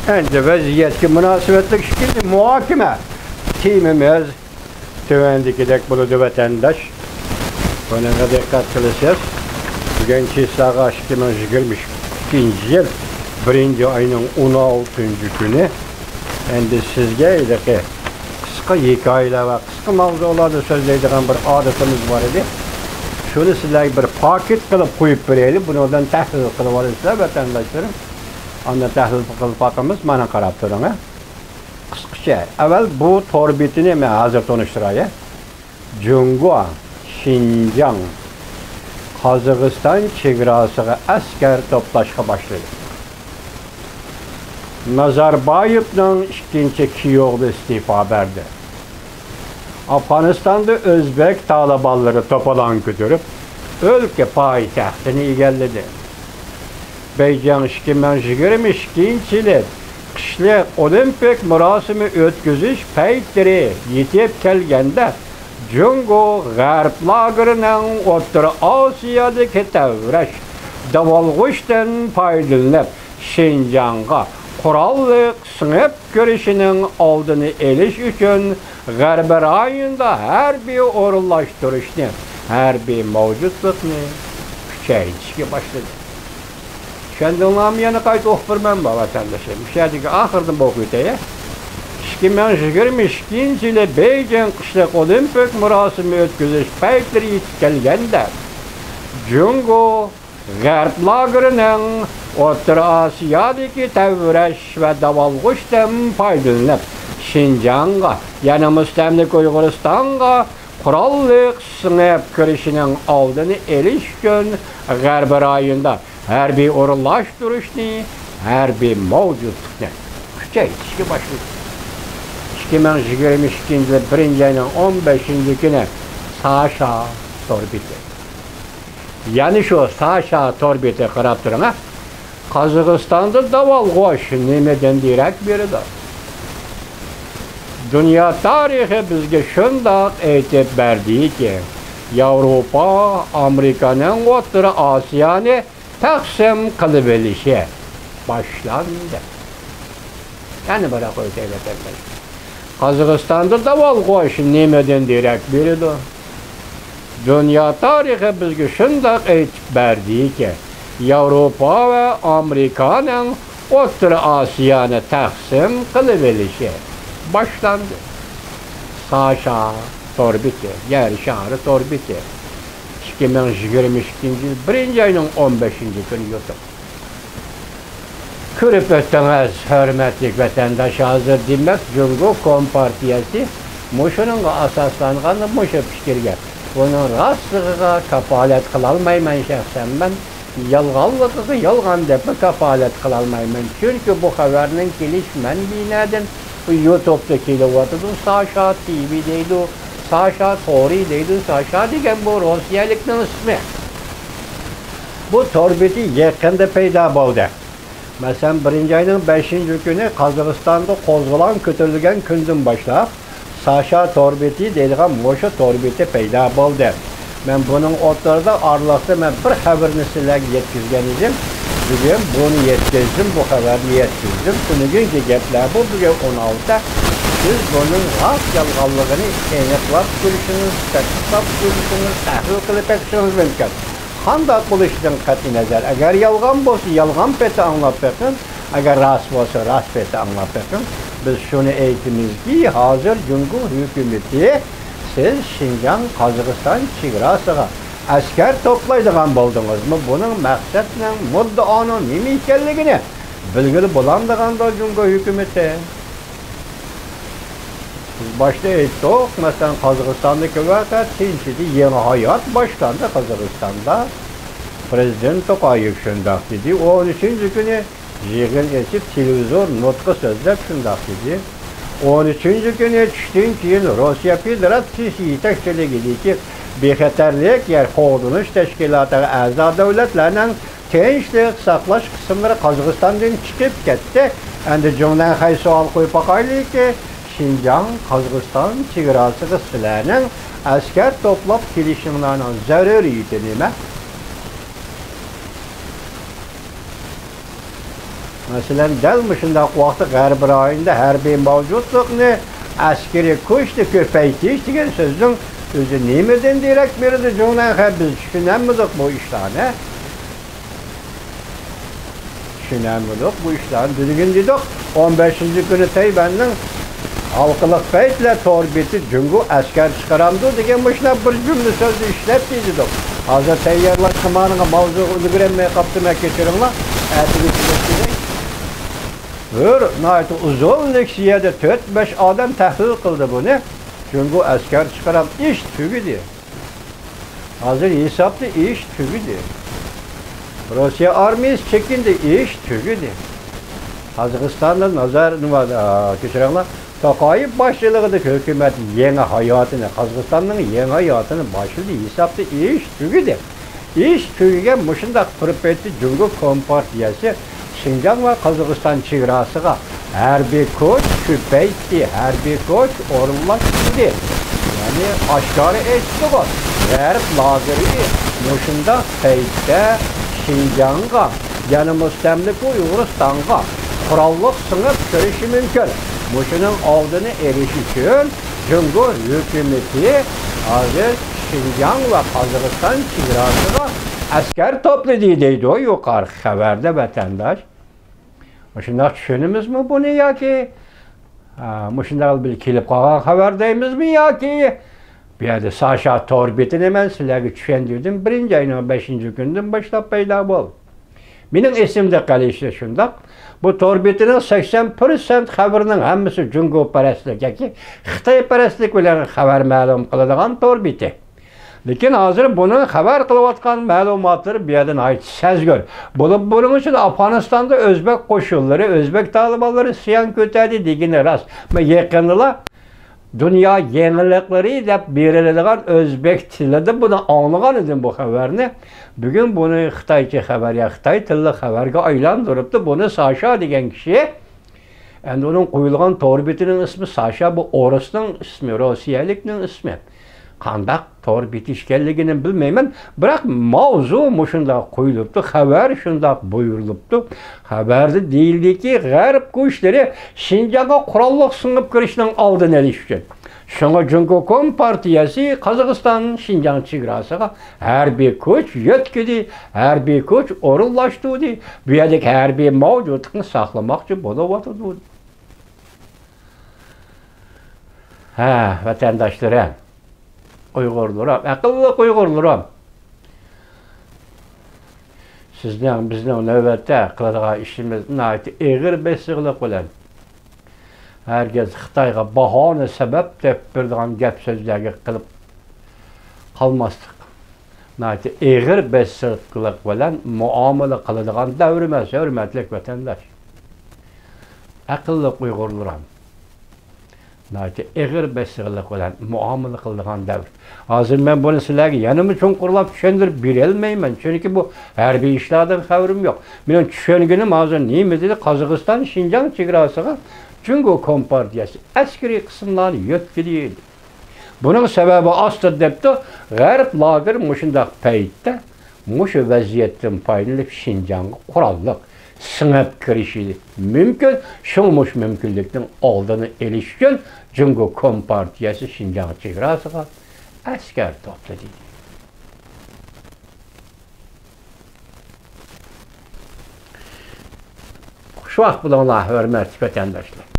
Endi vaziyatga munosabatli shekilli muhokama timimiz tuvandikidek bo'ladi vatandosh. Bunaqa diqqat qilasiz. Bugungi saat 2022 yil 1-oyning 16-kuni. Endi sizga qisqa hikoyalar va qisqa mavzularni so'zlaydigan bir odatimiz bor edi. Shuni sizlarga bir paket qilib qo'yib beraylik. Bundan tahlil qilib olasizlar vatandoshlar. Onda tahlil qilib boqamiz, mana qarab turing. Qisqacha, avval bu torbetini men hozir tanishtiray. Jungo, Xinjiang, Qozog'iston chegarasiga askar to'plashga boshladi. Nazarbayevning ikkinchi kuyovi iste'fo berdi. Afg'onistonda O'zbek talibanlari to'polon ko'tarib, o'lka poytaxtini egalladi. Beijing 2022-yil qishliq olimpik murosimi o'tkazish paytlari yetib kelganda Jungo G'arb lagerining O'rta Osiyodagi tavrash davolg'ishdan foydalanib Xinjiangga qurolli sinib kirishining oldini olish uchun G'arb rayonida harbiy o'rinlashtirishni, harbiy mavjudlikni kuchaytirishga boshladi. Şundayam yana qayta o'qirman bu vatandoshlar. Müşahidagi oxirdan o'qiydi. 2022-yil Beijing qishliq olimpik murosimi o'tkazish paytlari yetib kelganda Jungo G'arb lagerining O'rta Osiyodagi tavrash va davolg'ishdan foydalanib Xinjiangga, yana mustamlik Uyg'uristonga qurolli sinib kirishining oldini olish uchun G'arb rayonida harbiy o'rinlashtirishni, harbiy mavjudlikni kuchaytirishga boshladi. 2022-yil 1-oyning 15-kuni Sasha torbeti. Ya'ni shu Sasha torbeti qarab turing. Qozog'istonda davolg'ish nimadan derak berdi? Dunyo tarixi bizga shundoq aytib berdiki, Yevropa Amerikaning O'rta Osiyoni taqsim qilib olishi boshlandi. Yana bir qo'yaylik. Qozog'istonda davolg'ish nimadan derak berdi? Dunyo tarixi bizga shundoq aytib berdiki, Yevropa va Amerikaning O'rta Osiyoni taqsim qilib olishi boshlandi. Sasha torbeti, yer shahri torbeti. 2022-yil 1-oyning 15-kuni yo'q. Ko'rib o'tdingiz, hurmatli vatandosh, hozir demak Jungo Kompartiyasi mushuning asoslangan mushu fikrga. Buni rostligiga kafolat qila olmayman shaxsan. Men yolg'onligiga yolg'on deb kafolat qila olmayman. Chunki bu xabarning kelish manbinadan YouTube'da kelyapti. Sasha TV deydi, Sasha Tori deydi. Sasha degan bu Rossiyalikning ismi. Bu torbeti yaqinda paydo bo'ldi. Masalan, 1-oyning 5-kuni Qozog'istonda qo'zg'olon ko'tarilgan kundan boshlab Sasha torbeti deydigan o'sha torbeti paydo bo'ldi. Men buning o'rtasida araliqda men bir xabarni sizlarga yetkazgan edim. Bugun buni yetkazdim, bu xabarni yetkazdim. Bugungi gaplar bu bugun 16. Siz buning rost yolg'onligini aniqlab ko'rishingiz, tasdiqlab ko'rishingiz, tahlil qilib chiqishingiz mumkin. Qanday qilishidan qat'iy nazar, agar yolg'on bo'lsa, yolg'on peti anglab beqin, agar rost bo'lsa, rost peti anglab beqin. Biz shuni aytamizki, hozir Jungo hukumati siz Xinjiang Qozog'iston chegarasiga askar to'playdigan bo'ldingizmi? Buning maqsadining muddaoni nima ekanligini bilgili bo'landiganda Jungo hukumati. Biz boshda aytdik, masalan, Qozog'istondagi vaqt tinchidi, yangi hayot boshlandi Qozog'istonda. Prezident To'qayev shundoq dedi. 13-kuni yig'in etib televizor nutqi so'zlab shundoq dedi. 13-kuni tushdan keyin Rossiya Federatsiyasi yetakchiligidagi bexatarlik yer qo'g'dinish tashkilotiga a'zo davlatlarning tinchlik saqlash qismlari Qozog'istondan chiqib ketdi. Endi jumladan hay savol qo'yib boqaylikki, Xinjiang Qozog'iston chegarasiga sizlarning askar to'plab kelishinglarning zaruriyati nima? Mesela del şundaq vaqtda G'arb rayonida harbiy mavjudlikni askeri kuchni ko'paytirish degan so'zning o'zi nimadan derak berdi? Jo'naqa biz tushunamidik bu ishlarni. Tushunamidik bu ishlarni. Bugun dedik 15-kuni Tayvanning halqılık paytla torbeti Jungo askar chiqaramdi degan boshla bir jumla so'zni ishlab dedik. Hozir tayyorlash qilmaganiga mavzu ulgurmay qolibdi, kechiringlar. Uzun leksiyada 4-5 adam tahlil qildi buni. Jungo askar chiqaram ish tugidi. Hozir hisobda ish tugidi. Rossiya armiyasi chekindi, ish tugidi. Qozog'istonda nazar nimada kechiringlar. Toqayev boshchiligida hukumat yangi hayotini, Qozog'istonning yangi hayotini boshladi, hisobda ish tugidi. İş tüyüge muşundaq pırpeti Jungo Kompartiyası Şinjan ve Qozog'iston chegarasiga harbiy kuch ko'paydi, harbiy kuch o'rinlashdi. Ya'ni oshkora aytdi bu. G'arb lageri muşundaq paytda Şinjanga, yana mustamlik Uyg'uristonga qurolliq singib kirishi mumkin. Muşuning oldini erish uchun Jungo hukumati hozir Şinjan ve Qozog'iston chegarasiga askar topladı deydi o yukarı haberde vatandaş. Şunday tushunimizmi buni yoki shunday bir kelib qolgan xabardayimizmi yoki bu yerda Sasha Torbetini men sizlarga tushuntirdim. 1-oyning 5-kunidan boshlab paydo bo'ldi. Mening esimda qolishi shunday. Bu Torbetining 80% xabarining hammasi Jungo parastlik yoki Xitoy parastlik bilan xabar ma'lum qiladigan Torbeti. Lekin hozir buni xabar qilayotgan ma'lumotlar bu yerdan ayt sezgir. Buning uchun Afg'onistonda o'zbek qo'shinlari, o'zbek talibanlari isyon ko'tardi degani rost. Men yaqinda dunyo yengilliklari deb beriladigan o'zbek tilida buni anglagan edim bu xabarni. Bugun buni Xitoycha xabar ya Xitoy tilli xabarga aylantiribdi. Buni Sasha degan kishi, endi uning qo'yilgan Torbetining ismi Sasha, bu O'risning ismi, Rossiyalikning ismi. Qandaq Torbet ishkanligini bilmayman, biroq mavzu shunday qo'yilibdi, xabar shunday buyurilibdi. Xabarda deyildiki, G'arb kuchlari Şinjanga qurolliq singib kirishning oldini olish uchun. Shunga Jungo Kompartiyasi Qozog'iston Şinjan chegarasiga harbiy kuch yetkazdi, harbiy kuch o'rinlashtirdi, bu yerdagi harbiy mavjudlikni saqlamoqchi bo'lyapti. Vatandoshlar, Uyg'urlarim, aqlli Uyg'urlarim. Bizning navbatda qiladigan ishimiz nihoyat og'ir besiqlik bilan. Herkes Xitoyga bahona sabab deb beradigan gap so'zlarga qilib qolmaslik. Nihoyat og'ir besiqlik bilan muomala qiladigan davr emas, hurmatli vatandosh. Aqlli Uyg'urlarim. Ağır besiqlik bilan muomala qiladigan davr. Hozir men buni sizlarga yanama cho'nqurlab tushuntirib bera olmayman, chunki bu harbiy ishlardan xabarim yo'q. Mening tushunganim hozir nima dedi? Qozog'iston Şinjan chegarasiga Jungo Kompartiyasi askariy qismlarni yetkazdi. Buning sababi ostida debdi, G'arb lager mushundaq paytda mushu vaziyatdan foydalanib Şinjanga qurolliq singib kirishi mumkin. Shunmush mumkinlikning oldini olish uchun Jungo Kompartiyasi Şinjan chegarasiga askar to'pladi. Xushvaqt bo'linglar, hurmatli vatandoshlar.